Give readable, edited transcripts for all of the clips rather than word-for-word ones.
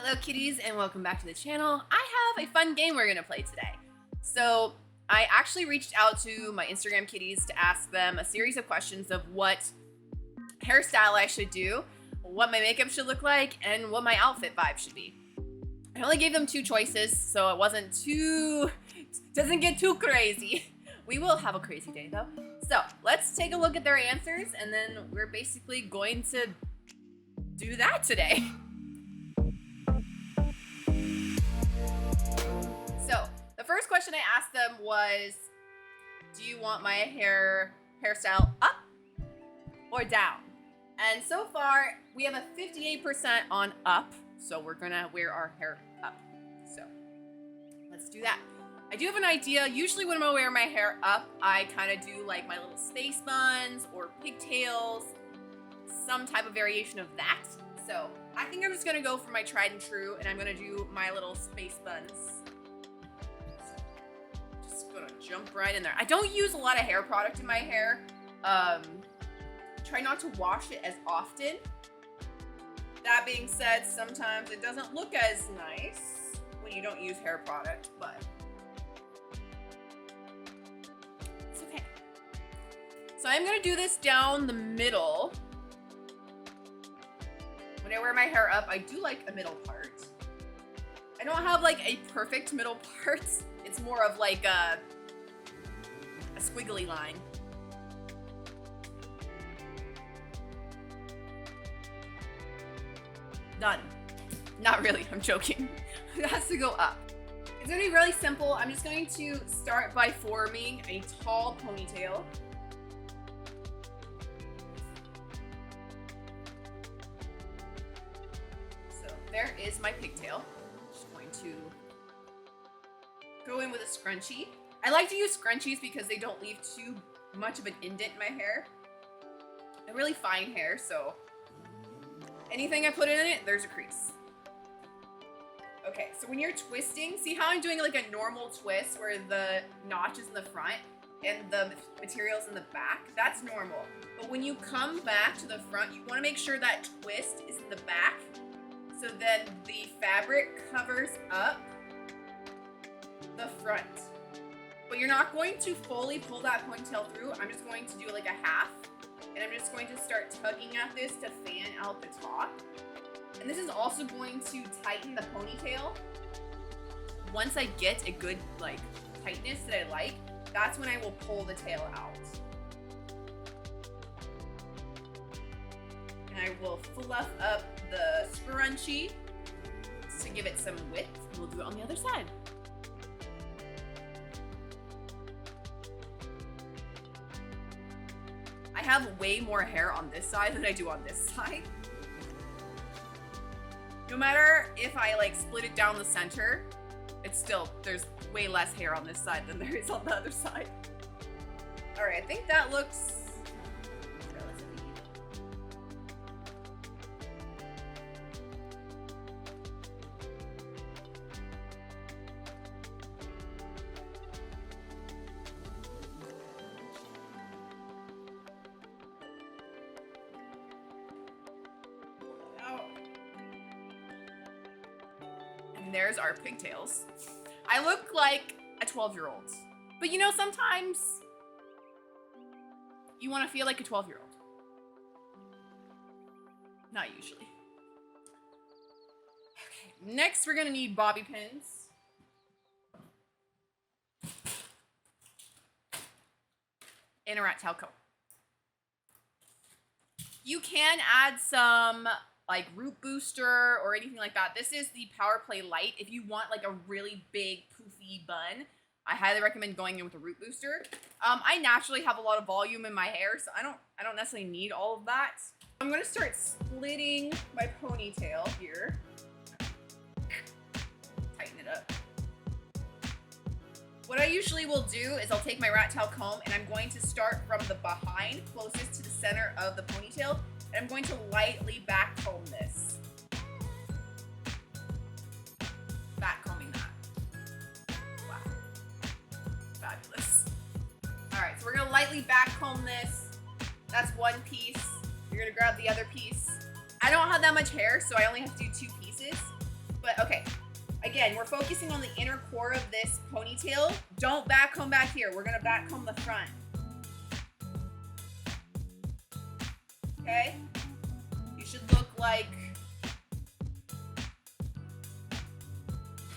Hello kitties and welcome back to the channel. I have a fun game we're gonna play today. So I actually reached out to my Instagram kitties to ask them a series of questions of what hairstyle I should do, what my makeup should look like, and what my outfit vibe should be. I only gave them 2 choices, so it doesn't get too crazy. We will have a crazy day though. So let's take a look at their answers and then we're basically going to do that today. So the first question I asked them was, do you want my hairstyle up or down? And so far we have a 58% on up, so we're gonna wear our hair up. So let's do that. I do have an idea. Usually when I wear my hair up, I kind of do like my little space buns or pigtails, some type of variation of that. So I think I'm just gonna go for my tried and true, and I'm gonna do my little space buns. Just gonna jump right in there. I don't use a lot of hair product in my hair. Try not to wash it as often. That being said, sometimes it doesn't look as nice when you don't use hair product, but it's okay. So I'm gonna do this down the middle. When I wear my hair up, I do like a middle part. I don't have like a perfect middle part. It's more of like a squiggly line. Done. Not really, I'm joking. It has to go up. It's gonna be really simple. I'm just going to start by forming a tall ponytail. So there is my pigtail. Just going to go in with a scrunchie. I like to use scrunchies because they don't leave too much of an indent in my hair. I have really fine hair, so anything I put in it, there's a crease. Okay, so when you're twisting, see how I'm doing like a normal twist where the notch is in the front and the material's in the back? That's normal. But when you come back to the front, you want to make sure that twist is in the back, so then the fabric covers up the front. But you're not going to fully pull that ponytail through. I'm just going to do like a half. And I'm just going to start tugging at this to fan out the top. And this is also going to tighten the ponytail. Once I get a good like tightness that I like, that's when I will pull the tail out. And I will fluff up the scrunchie to give it some width. We'll do it on the other side. I have way more hair on this side than I do on this side. No matter if I like split it down the center, it's still, there's way less hair on this side than there is on the other side. All right, I think that looks relatively even. There's our pigtails. I look like a 12-year-old. But you know, sometimes you want to feel like a 12-year-old. Not usually. Okay, next we're gonna need bobby pins. And a rat tail comb. You can add some like root booster or anything like that. This is the Power Play Light. If you want like a really big poofy bun, I highly recommend going in with a root booster. I naturally have a lot of volume in my hair, so I don't necessarily need all of that. I'm gonna start splitting my ponytail here. Tighten it up. What I usually will do is I'll take my rat tail comb and I'm going to start from the behind closest to the center of the ponytail. And I'm going to lightly back comb this. Back combing that. Wow. Fabulous. All right, so we're gonna lightly back comb this. That's one piece. You're gonna grab the other piece. I don't have that much hair, so I only have to do 2 pieces. But okay, again, we're focusing on the inner core of this ponytail. Don't backcomb back here. We're gonna backcomb the front. Okay? You should look like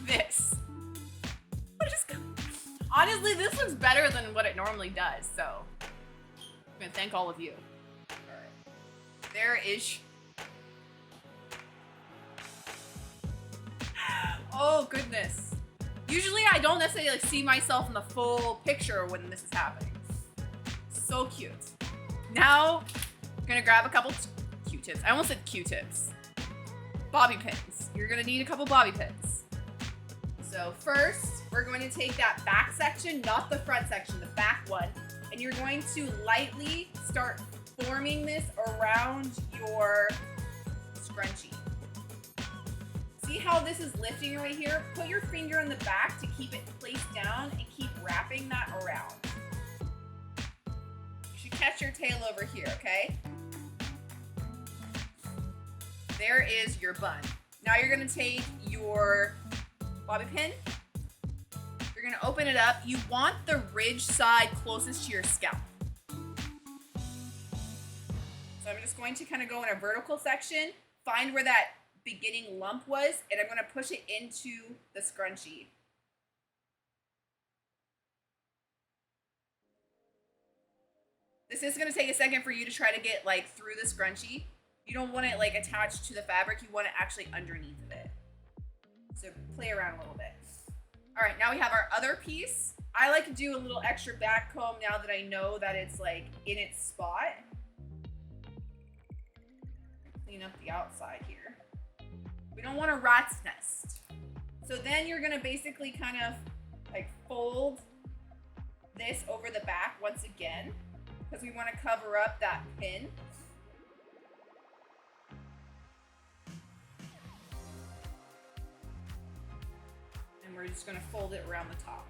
this. Honestly, this looks better than what it normally does, so I'm gonna thank all of you. All right. There is. Oh goodness. Usually I don't necessarily like see myself in the full picture when this is happening. So cute. Now, I'm gonna grab a couple Q-tips. I almost said Q-tips. Bobby pins. You're gonna need a couple bobby pins. So first, we're going to take that back section, not the front section, the back one, and you're going to lightly start forming this around your scrunchie. See how this is lifting right here? Put your finger in the back to keep it placed down and keep wrapping that around. You should catch your tail over here, okay? There is your bun. Now you're gonna take your bobby pin. You're gonna open it up. You want the ridge side closest to your scalp. So I'm just going to kind of go in a vertical section, find where that beginning lump was, and I'm gonna push it into the scrunchie. This is gonna take a second for you to try to get like through the scrunchie. You don't want it like attached to the fabric, you want it actually underneath of it. So play around a little bit. All right, now we have our other piece. I like to do a little extra back comb now that I know that it's like in its spot. Clean up the outside here. We don't want a rat's nest. So then you're gonna basically kind of like fold this over the back once again, because we wanna cover up that pin. And we're just gonna fold it around the top.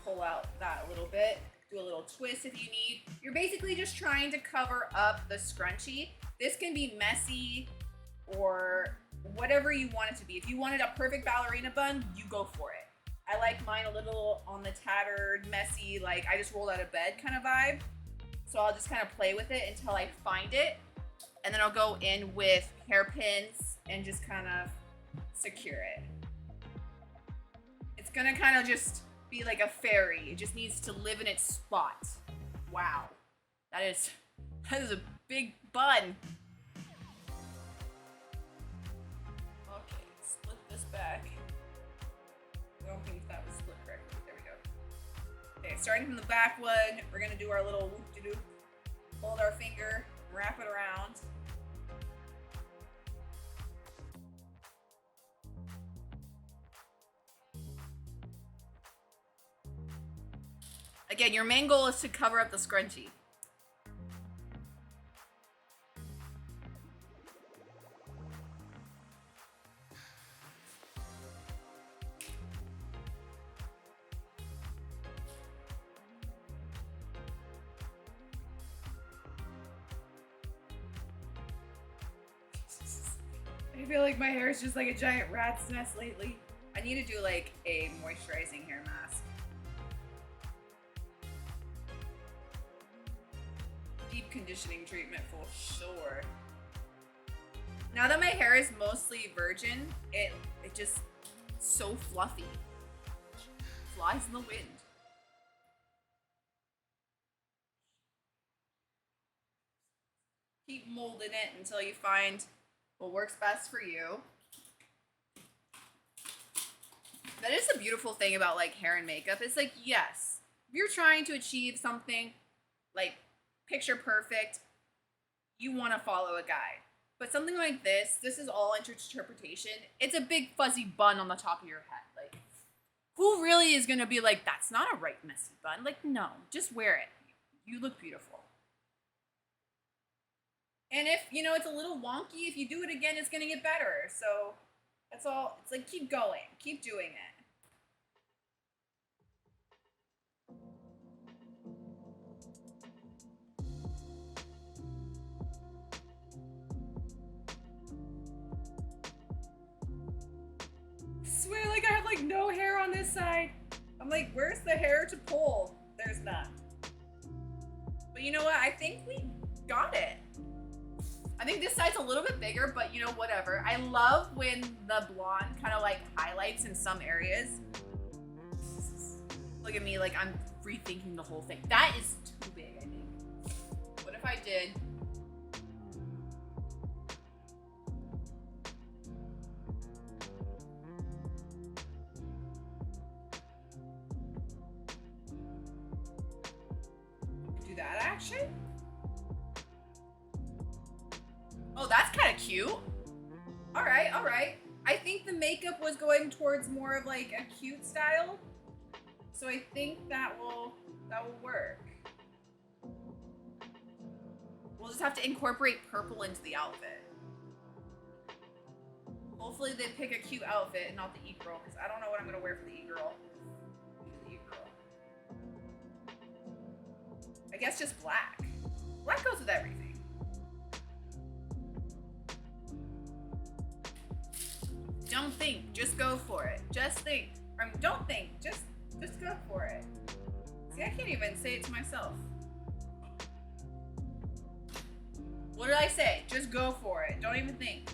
Pull out that a little bit, do a little twist if you need. You're basically just trying to cover up the scrunchie. This can be messy or whatever you want it to be. If you wanted a perfect ballerina bun, you go for it. I like mine a little on the tattered, messy, like I just rolled out of bed kind of vibe. So I'll just kind of play with it until I find it. And then I'll go in with hairpins and just kind of secure it. It's gonna kind of just be like a fairy. It just needs to live in its spot. Wow. That is a big bun. Okay, split this back. I don't think that was split correctly. There we go. Okay, starting from the back one, we're gonna do our little whoop-de-doop. Hold our finger, wrap it around. Again, your main goal is to cover up the scrunchie. I feel like my hair is just like a giant rat's nest lately. I need to do like a moisturizing hair mask. Deep conditioning treatment for sure. Now that my hair is mostly virgin, it just so fluffy. Flies in the wind. Keep molding it until you find what works best for you. That is the beautiful thing about like hair and makeup. It's like, yes, if you're trying to achieve something like picture perfect, you want to follow a guide. But something like this is all interpretation. It's a big fuzzy bun on the top of your head. Like, who really is going to be like, that's not a right messy bun? Like, no, just wear it. You look beautiful. And if, you know, it's a little wonky, if you do it again, it's going to get better. So that's all. It's like, keep going. Keep doing it. this side. I'm like, where's the hair to pull? There's none. But you know what? I think we got it. I think this side's a little bit bigger, but you know, whatever. I love when the blonde kind of like highlights in some areas. Look at me, like I'm rethinking the whole thing. That is too big, I think. What if I did? Do that action? Oh, that's kind of cute. All right, all right. I think the makeup was going towards more of like a cute style. So I think that will work. We'll just have to incorporate purple into the outfit. Hopefully they pick a cute outfit and not the e-girl, because I don't know what I'm gonna wear for the e-girl. I guess just black. Black goes with everything. Don't think, just go for it. Just think. Don't think, just go for it. See, I can't even say it to myself. What did I say? Just go for it. Don't even think.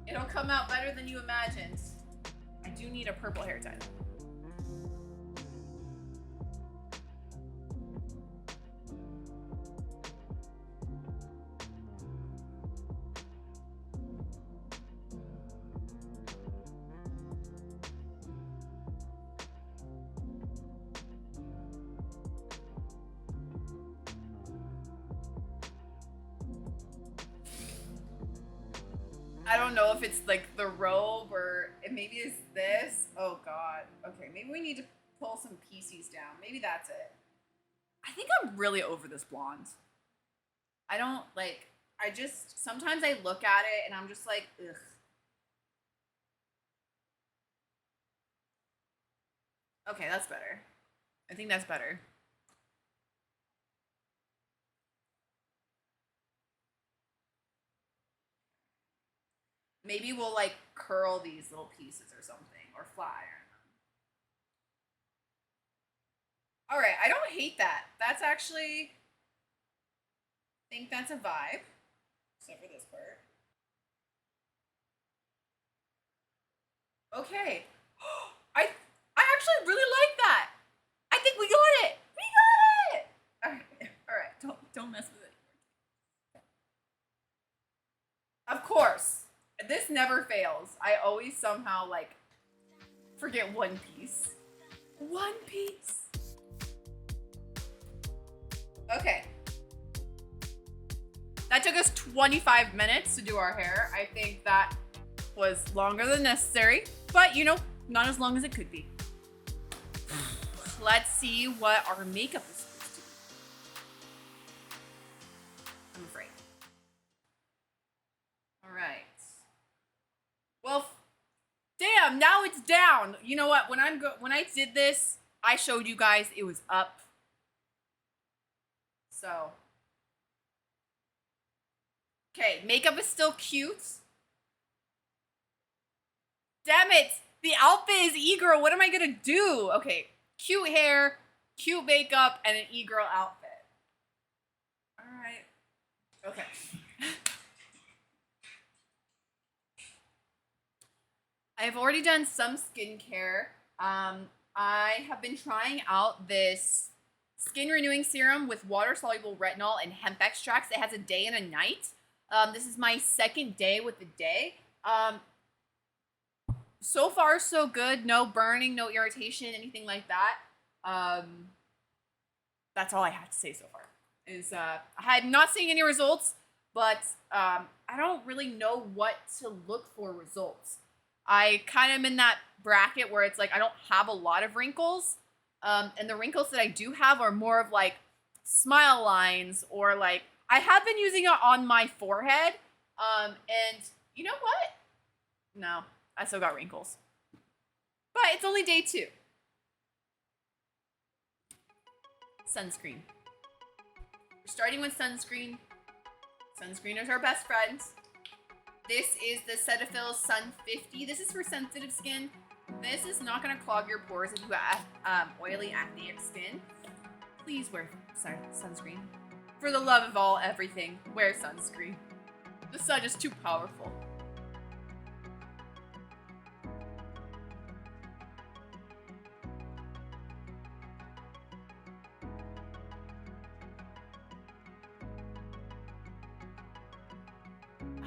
It'll come out better than you imagined. I do need a purple hair tie though. I don't know if it's like the robe or maybe it's this. Oh God. Okay, maybe we need to pull some pieces down. Maybe that's it. I think I'm really over this blonde. I don't like, sometimes I look at it and I'm just like, ugh. Okay, that's better. I think that's better. Maybe we'll like curl these little pieces or something, or fly iron them. All right, I don't hate that. That's actually, I think that's a vibe, except for this part. Okay, I actually really like that. I think we got it. We got it. All right. Don't mess with it. Of course. This never fails. I always somehow like forget one piece. One piece. Okay. That took us 25 minutes to do our hair. I think that was longer than necessary, but you know, not as long as it could be. Let's see what our makeup is supposed to be. I'm afraid. All right. Well, damn, now it's down. You know what? When I did this, I showed you guys it was up. So, okay, makeup is still cute. Damn it! The outfit is e-girl. What am I gonna do? Okay, cute hair, cute makeup, and an e-girl outfit. All right. Okay. I've already done some skincare. I have been trying out this skin renewing serum with water soluble retinol and hemp extracts. It has a day and a night. This is my second day with the day. So far, so good. No burning, no irritation, anything like that. That's all I have to say so far. I had not seen any results, but I don't really know what to look for results. I kind of am in that bracket where it's like I don't have a lot of wrinkles. And the wrinkles that I do have are more of like smile lines, or like I have been using it on my forehead. And you know what? No, I still got wrinkles. But it's only day 2. Sunscreen. We're starting with sunscreen. Sunscreen is our best friend. This is the Cetaphil Sun 50. This is for sensitive skin. This is not going to clog your pores if you have oily, acneic skin. Please wear sunscreen. For the love of all everything, wear sunscreen. The sun is too powerful.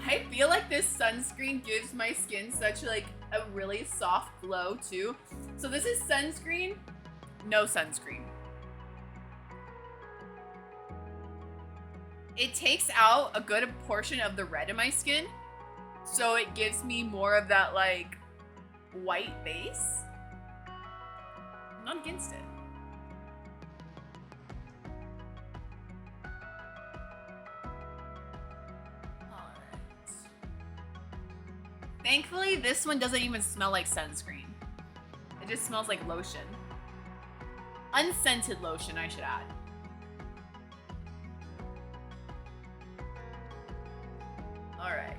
I feel like this sunscreen gives my skin such like a really soft glow too. So this is sunscreen, no sunscreen. It takes out a good portion of the red in my skin, so it gives me more of that like white base. I'm not against it. Thankfully, this one doesn't even smell like sunscreen. It just smells like lotion. Unscented lotion, I should add. All right.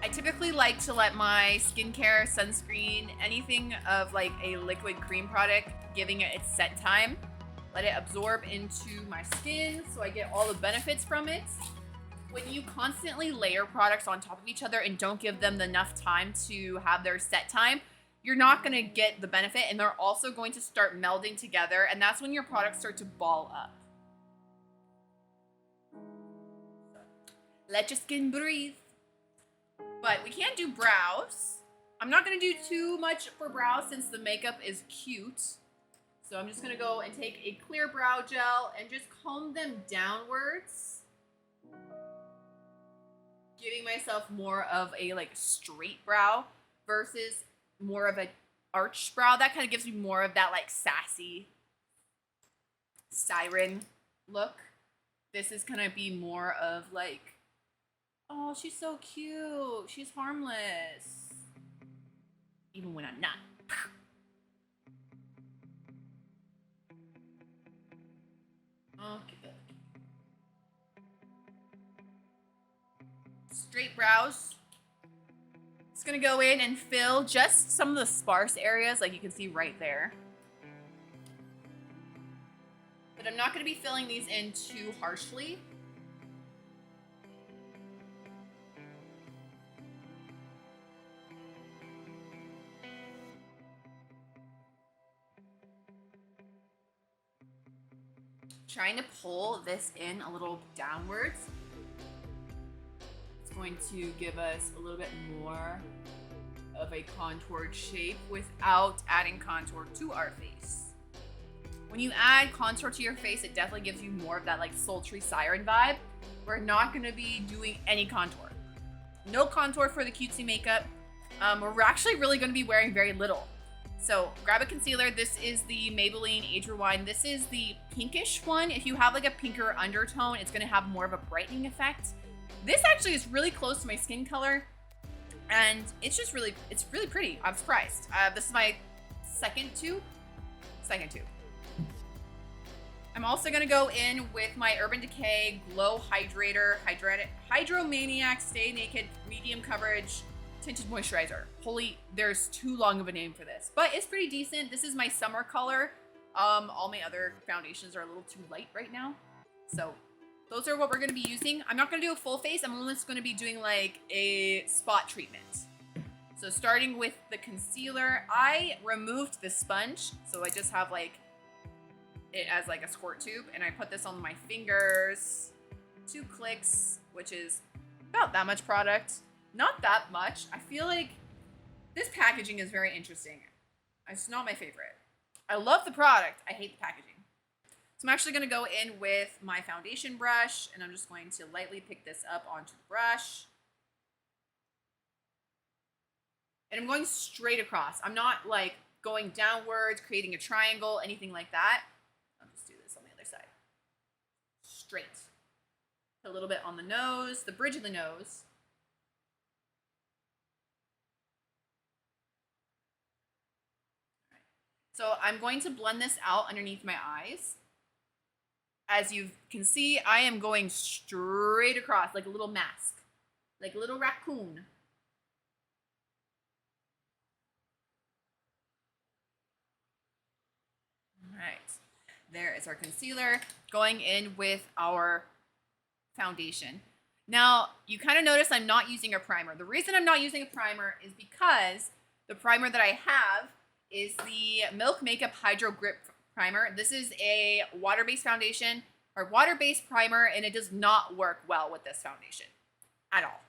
I typically like to let my skincare, sunscreen, anything of like a liquid cream product, giving it its set time. Let it absorb into my skin so I get all the benefits from it. When you constantly layer products on top of each other and don't give them enough time to have their set time, you're not going to get the benefit, and they're also going to start melding together, and that's when your products start to ball up. Let your skin breathe. But we can't do brows. I'm not going to do too much for brows since the makeup is cute. So I'm just going to go and take a clear brow gel and just comb them downwards, giving myself more of a like straight brow versus more of an arched brow. That kind of gives me more of that like sassy siren look. This is gonna be more of like, oh, she's so cute, she's harmless, even when I'm not. Okay. Straight brows. It's gonna go in and fill just some of the sparse areas, like you can see right there. But I'm not gonna be filling these in too harshly. Trying to pull this in a little downwards. It's going to give us a little bit more of a contoured shape without adding contour to our face. When you add contour to your face, it definitely gives you more of that like sultry siren vibe. We're not going to be doing any contour. No contour for the cutesy makeup. We're actually really going to be wearing very little. So grab a concealer. This is the Maybelline Age Rewind. This is the pinkish one. If you have like a pinker undertone, it's going to have more of a brightening effect. This actually is really close to my skin color, and it's just really, it's really pretty. I'm surprised. This is my second tube. I'm also gonna go in with my Urban Decay Glow Hydrator, Hydromaniac Stay Naked Medium Coverage Tinted Moisturizer. Holy, there's too long of a name for this, but it's pretty decent. This is my summer color. All my other foundations are a little too light right now, so those are what we're gonna be using. I'm not gonna do a full face. I'm only just gonna be doing like a spot treatment. So starting with the concealer, I removed the sponge, so I just have like it as like a squirt tube, and I put this on my fingers, 2 clicks, which is about that much product. Not that much. I feel like this packaging is very interesting. It's not my favorite. I love the product. I hate the packaging. So I'm actually going to go in with my foundation brush, and I'm just going to lightly pick this up onto the brush. And I'm going straight across. I'm not like going downwards, creating a triangle, anything like that. I'll just do this on the other side. Straight. A little bit on the nose, the bridge of the nose. So I'm going to blend this out underneath my eyes. As you can see, I am going straight across like a little mask. like a little raccoon. All right, there is our concealer going in with our foundation. Now, you kind of notice I'm not using a primer. The reason I'm not using a primer is because the primer that I have is the Milk Makeup Hydro Grip Primer. This is a water-based foundation or water-based primer, and it does not work well with this foundation at all.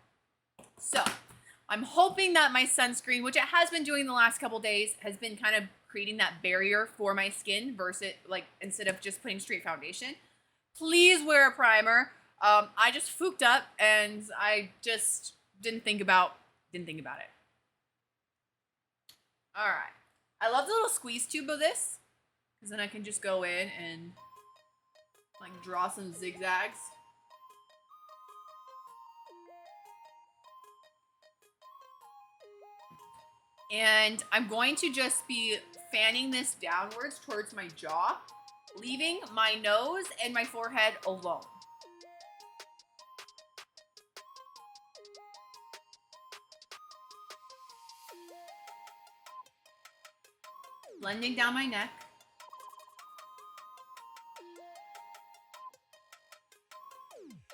So I'm hoping that my sunscreen, which it has been doing the last couple days, has been kind of creating that barrier for my skin versus like instead of just putting straight foundation. Please wear a primer. I just fooked up and I just didn't think about it. All right. I love the little squeeze tube of this because then I can just go in and like draw some zigzags. And I'm going to just be fanning this downwards towards my jaw, leaving my nose and my forehead alone. Blending down my neck.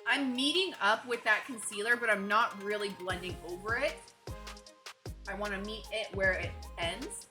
I'm meeting up with that concealer, but I'm not really blending over it. I want to meet it where it ends.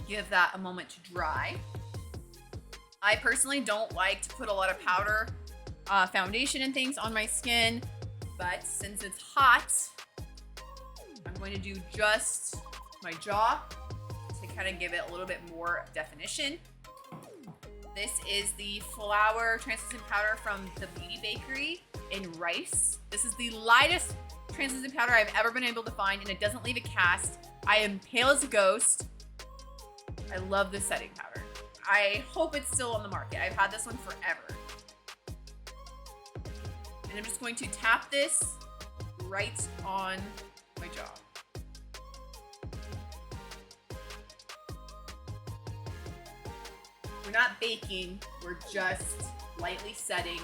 Give that a moment to dry. I personally don't like to put a lot of powder, foundation and things on my skin, but since it's hot, I'm going to do just my jaw to kind of give it a little bit more definition. This is the Flower Translucent Powder from the Beauty Bakery in Rice. This is the lightest translucent powder I've ever been able to find, and it doesn't leave a cast. I am pale as a ghost. I love this setting powder. I hope it's still on the market. I've had this one forever. And I'm just going to tap this right on my jaw. We're not baking, we're just lightly setting.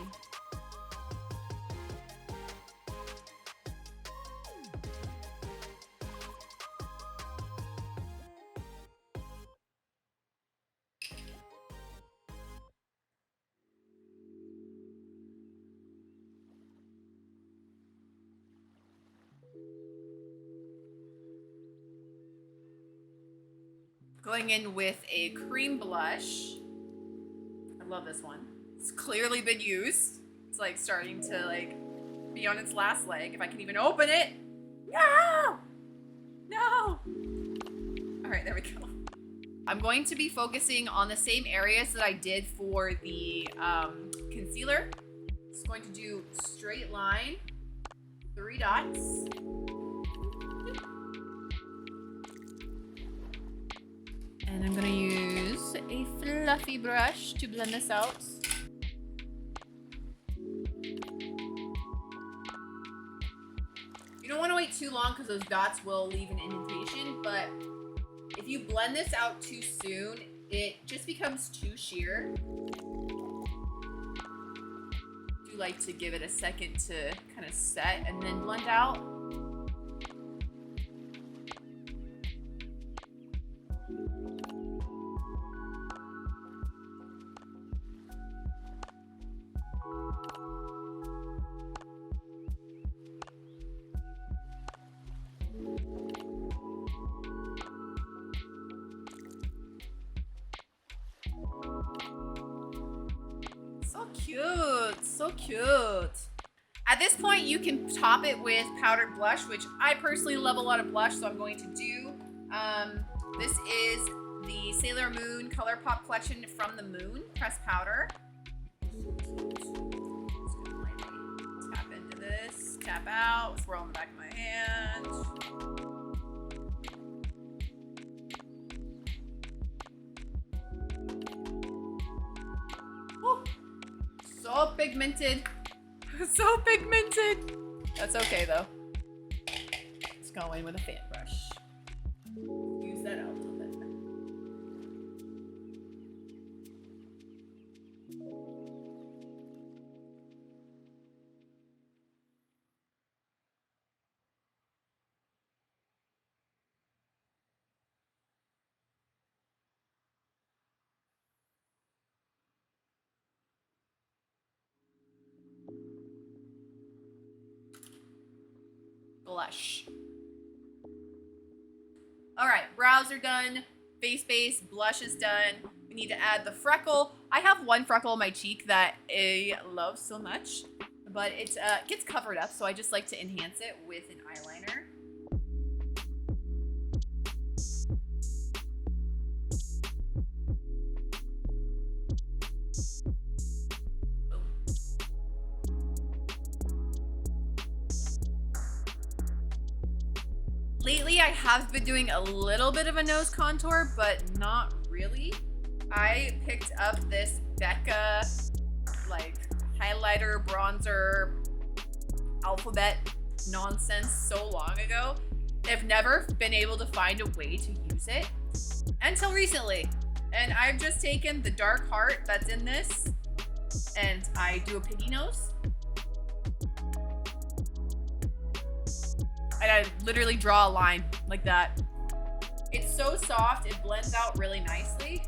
Going in with a cream blush. I love this one. It's clearly been used. It's like starting to like be on its last leg. If I can even open it. No! No! All right, there we go. I'm going to be focusing on the same areas that I did for the concealer. Just going to do straight line, 3 dots. And I'm gonna use a fluffy brush to blend this out. You don't want to wait too long because those dots will leave an indentation, but if you blend this out too soon, it just becomes too sheer. I do like to give it a second to kind of set and then blend out. So cute, so cute. At this point, you can top it with powdered blush, which I personally love a lot of blush, so I'm going to do. This is the Sailor Moon Color Pop Collection from the Moon pressed powder. Just gonna lightly tap into this, tap tap out, swirl on the back of my hand. Woo. So pigmented. So pigmented. That's okay though. Let's go in with a fan brush. Use that out a little bit. Blush. All right, brows are done. Face base, blush is done. We need to add the freckle. I have one freckle on my cheek that I love so much, but it gets covered up, so I just like to enhance it with an eyeliner. Lately, I have been doing a little bit of a nose contour, but not really. I picked up this Becca, like, highlighter, bronzer, alphabet nonsense so long ago. I've never been able to find a way to use it until recently. And I've just taken the dark heart that's in this, and I do a piggy nose. And I literally draw a line like that. It's so soft, it blends out really nicely.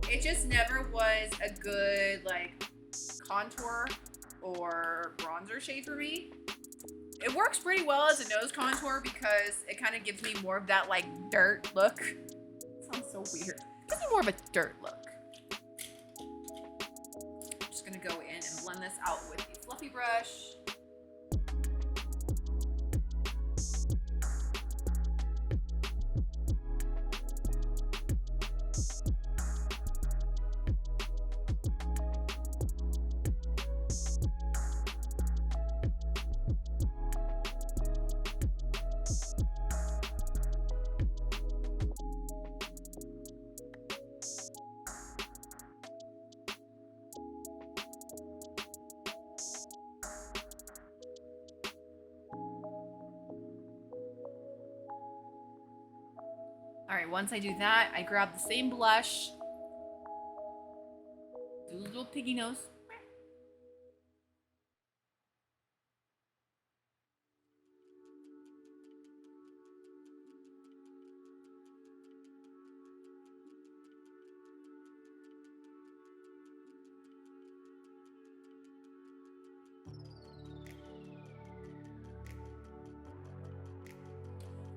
It just never was a good like contour or bronzer shade for me. It works pretty well as a nose contour because it kind of gives me more of that like dirt look. It sounds so weird. It gives me more of a dirt look. I'm just gonna go in and blend this out with the fluffy brush. All right, once I do that, I grab the same blush, do a little piggy nose.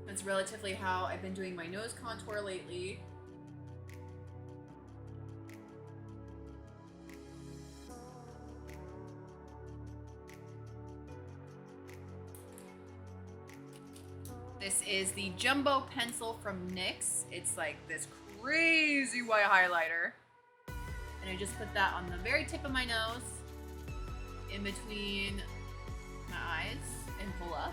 That's relatively how I've been doing my nose contour lately. This is the Jumbo Pencil from NYX. It's like this crazy white highlighter. And I just put that on the very tip of my nose, in between my eyes, and pull up.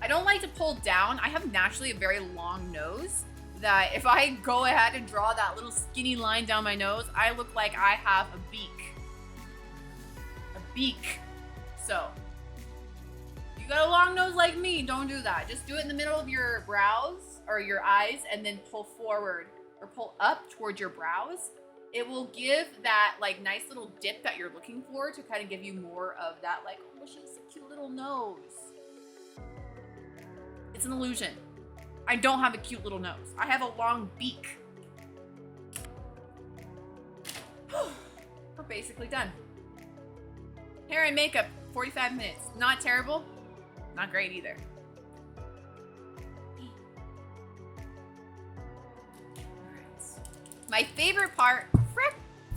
I don't like to pull down. I have naturally a very long nose that if I go ahead and draw that little skinny line down my nose, I look like I have a beak. A beak. So, you got a long nose like me, don't do that. Just do it in the middle of your brows or your eyes and then pull forward or pull up towards your brows. It will give that like nice little dip that you're looking for to kind of give you more of that like, oh, she's a cute little nose. It's an illusion. I don't have a cute little nose. I have a long beak. We're basically done. Hair and makeup, 45 minutes. Not terrible, not great either. My favorite part,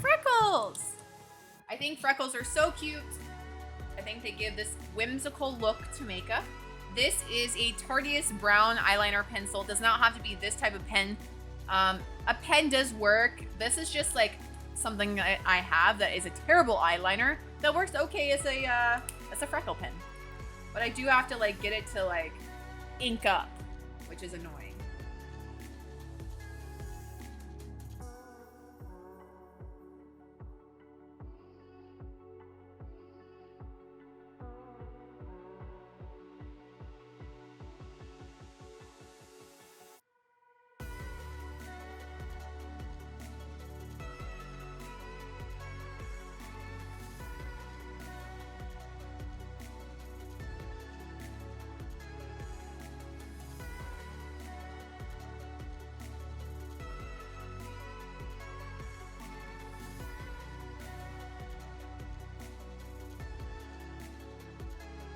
freckles. I think freckles are so cute. I think they give this whimsical look to makeup. This is a Tarteist brown eyeliner pencil. It does not have to be this type of pen. A pen does work. This is just like something I have that is a terrible eyeliner that works okay as a That's a freckle pen. But I do have to like get it to like ink up, which is annoying.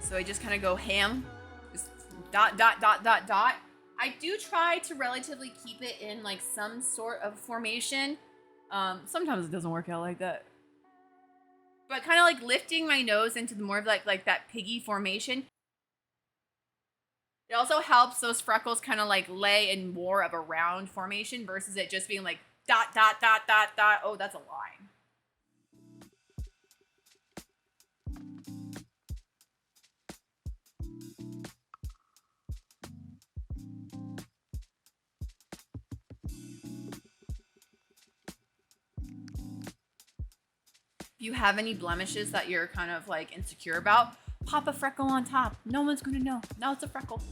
So I just kind of go ham, just dot, dot, dot, dot, dot. I do try to relatively keep it in like some sort of formation. Sometimes it doesn't work out like that. But kind of like lifting my nose into the more of like that piggy formation. It also helps those freckles kind of like lay in more of a round formation versus it just being like dot, dot, dot, dot, dot. Oh, that's a line. If you have any blemishes that you're kind of like insecure about, pop a freckle on top. No one's gonna know. Now it's a freckle.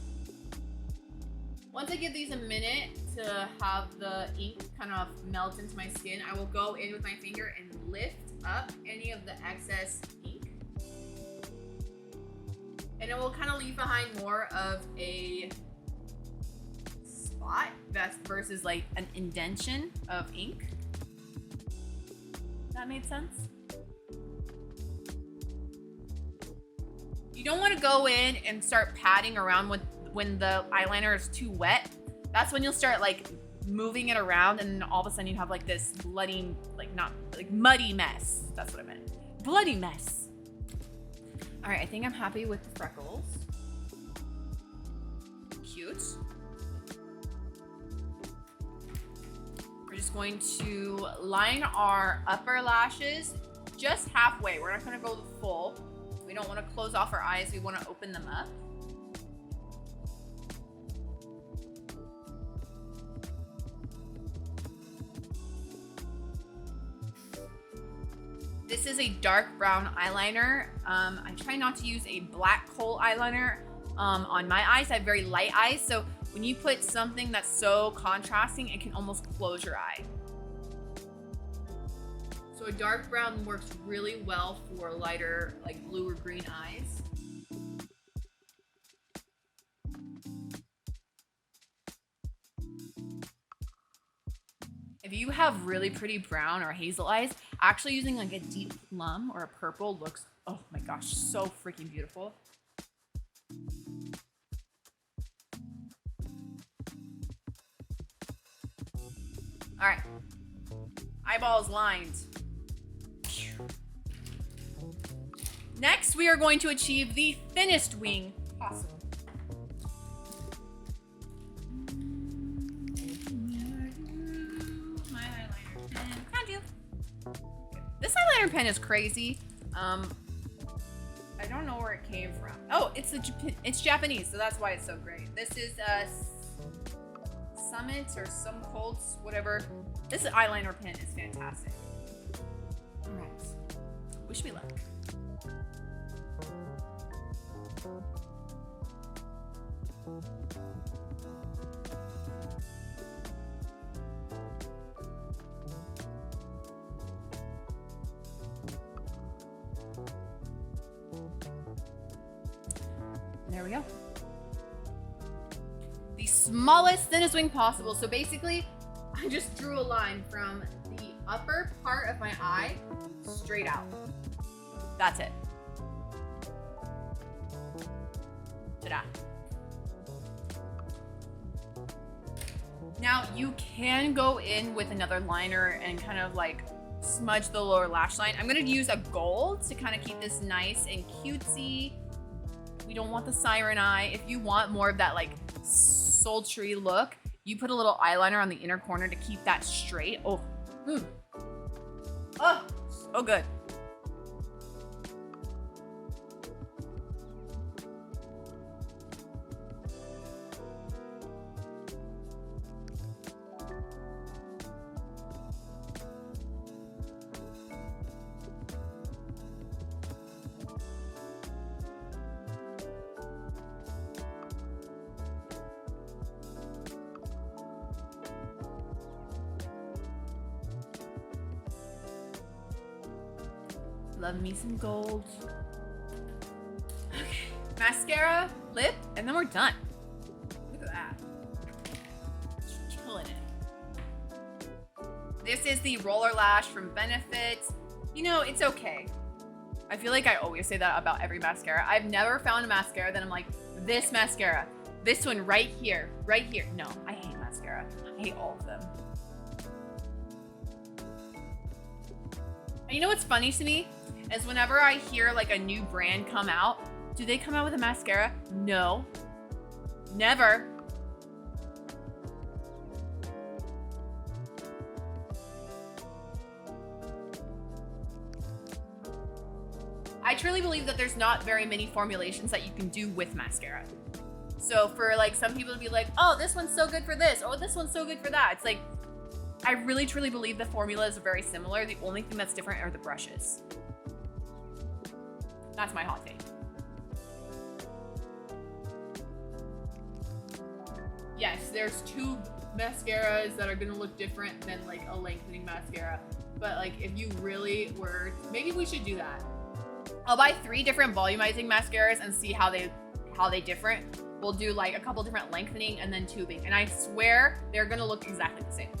Once I give these a minute to have the ink kind of melt into my skin, I will go in with my finger and lift up any of the excess ink. And it will kind of leave behind more of a spot versus like an indentation of ink. That made sense? You don't want to go in and start patting around when the eyeliner is too wet. That's when you'll start like moving it around, and then all of a sudden you have like this bloody, muddy mess. That's what I meant. Bloody mess. All right, I think I'm happy with the freckles. Cute. We're just going to line our upper lashes just halfway. We're not gonna go the full. We don't want to close off our eyes. We want to open them up. This is a dark brown eyeliner. I try not to use a black kohl eyeliner on my eyes. I have very light eyes, so when you put something that's so contrasting, it can almost close your eye. So a dark brown works really well for lighter, like blue or green eyes. If you have really pretty brown or hazel eyes, actually using like a deep plum or a purple looks, oh my gosh, so freaking beautiful. All right, eyeballs lined. Next, we are going to achieve the thinnest wing possible. My eyeliner pen. Found you. This eyeliner pen is crazy. I don't know where it came from. Oh, it's Japanese, so that's why it's so great. This is Summit or some Colts, whatever. This eyeliner pen is fantastic. All right. Wish me luck. There we go. The smallest, thinnest wing possible. So basically, I just drew a line from the upper part of my eye straight out. That's it. Ta-da. Now you can go in with another liner and kind of like smudge the lower lash line. I'm gonna use a gold to kind of keep this nice and cutesy. We don't want the siren eye. If you want more of that like sultry look, you put a little eyeliner on the inner corner to keep that straight. Oh, oh, so good. Love me some gold. Okay. Mascara, lip, and then we're done. Look at that. Killing it. This is the Roller Lash from Benefit. You know, it's okay. I feel like I always say that about every mascara. I've never found a mascara that I'm like, this mascara, this one right here. No, I hate mascara. I hate all of them. And you know what's funny to me? Is whenever I hear like a new brand come out, do they come out with a mascara? No. Never. I truly believe that there's not very many formulations that you can do with mascara. So for like some people to be like, oh, this one's so good for this, or this one's so good for that. It's like, I really truly believe the formulas are very similar. The only thing that's different are the brushes. That's my hot take. Yes, there's two mascaras that are gonna look different than like a lengthening mascara. But like if you really were, maybe we should do that. I'll buy 3 different volumizing mascaras and see how they different. We'll do like a couple different lengthening and then tubing. And I swear they're gonna look exactly the same.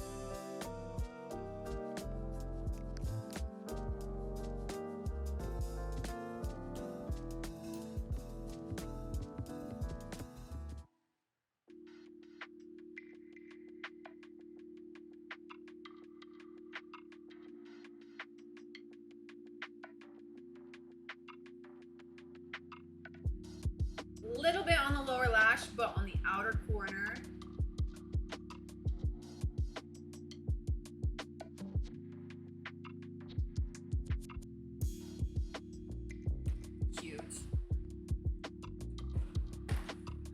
Little bit on the lower lash, but on the outer corner. Cute.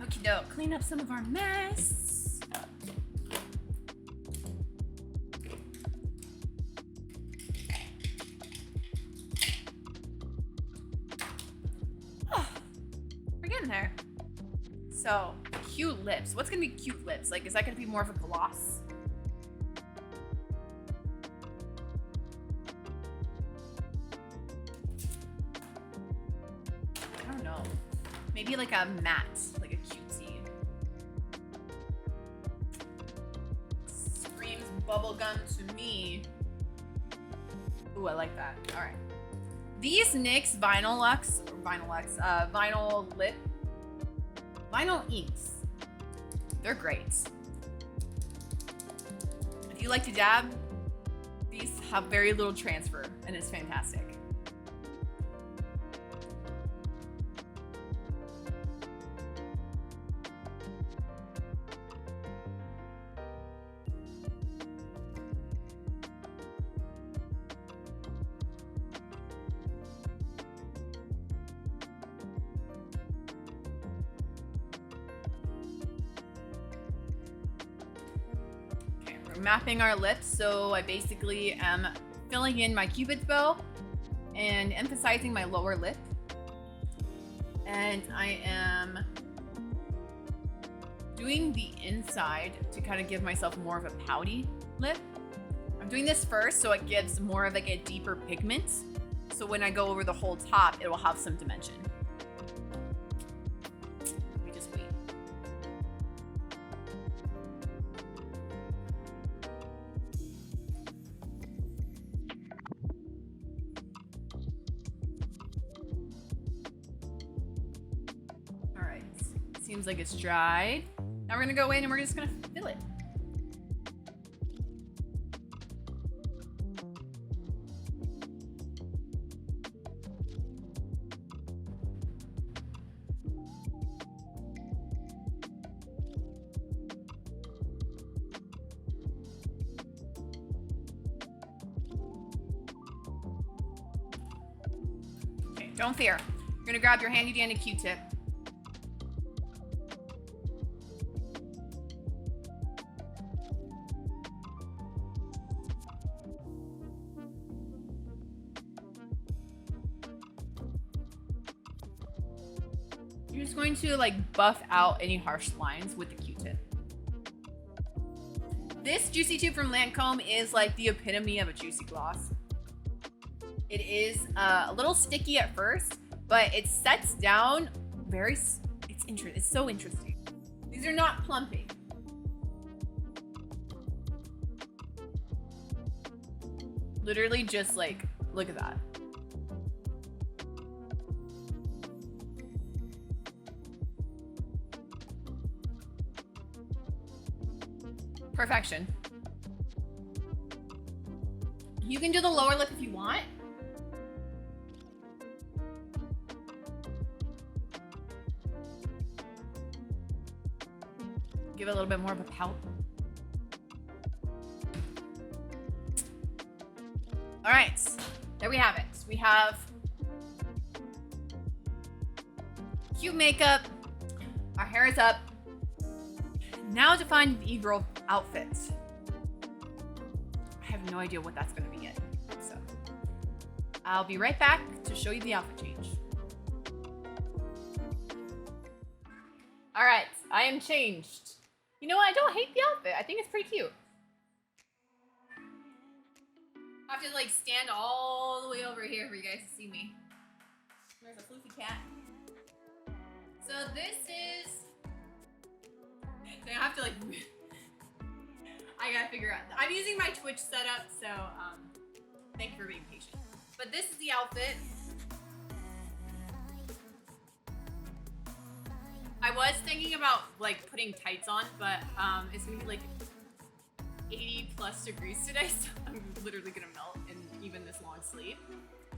Okie doke, clean up some of our mess. There. So, cute lips. What's gonna be cute lips? Like, is that gonna be more of a gloss? I don't know. Maybe like a matte, like a cutesy. Screams bubblegum to me. Ooh, I like that. All right. These NYX Vinyl inks. They're great. If you like to dab, these have very little transfer and it's fantastic. Mapping our lips, so I basically am filling in my cupid's bow and emphasizing my lower lip, and I am doing the inside to kind of give myself more of a pouty lip. I'm doing this first so it gives more of like a deeper pigment, so when I go over the whole top it will have some dimension. Seems like it's dried. Now we're gonna go in and we're just gonna fill it. Okay, don't fear. You're gonna grab your handy dandy Q-tip. You're just going to like buff out any harsh lines with the Q-tip. This Juicy Tube from Lancome is like the epitome of a juicy gloss. It is a little sticky at first, but it sets down very, it's so interesting. These are not plumping. Literally just like, look at that. Perfection. You can do the lower lip if you want. Give it a little bit more of a pout. All right, there we have it. We have cute makeup. Our hair is up. Now to find the e-girl outfit. I have no idea what that's gonna be yet. So I'll be right back to show you the outfit change. All right, I am changed. You know what? I don't hate the outfit. I think it's pretty cute. I have to like stand all the way over here for you guys to see me. There's a floofy cat. So this is, I have to like, I gotta figure out. I'm using my Twitch setup, so thank you for being patient. But this is the outfit. I was thinking about like putting tights on, but it's gonna be like 80 plus degrees today, so I'm literally gonna melt in even this long sleeve.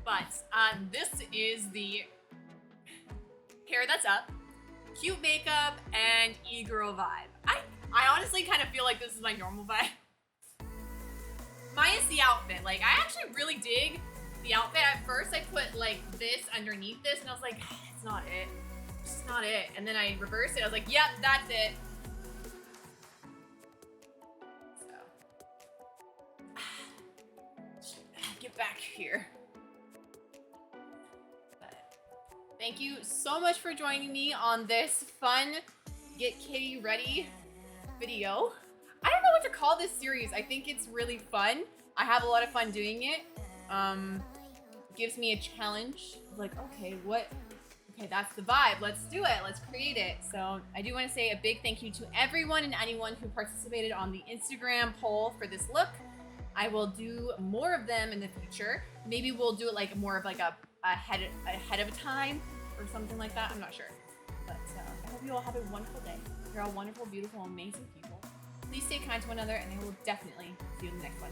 But this is the hair that's up, cute makeup, and e-girl vibe. I honestly kind of feel like this is my normal vibe. Minus the outfit. Like, I actually really dig the outfit. At first, I put like this underneath this, and I was like, that's not it. It's just not it. And then I reversed it. I was like, yep, that's it. So, get back here. But thank you so much for joining me on this fun Get Kitty Ready video. I don't know what to call this series. I think it's really fun. I have a lot of fun doing it. Gives me a challenge. Like, okay, that's the vibe. Let's do it. Let's create it. So I do want to say a big thank you to everyone and anyone who participated on the Instagram poll for this look. I will do more of them in the future. Maybe we'll do it like more of like a ahead of time or something like that. I'm not sure. But I hope you all have a wonderful day. You're all wonderful, beautiful, amazing people. Please stay kind to one another, and I will definitely see you in the next one.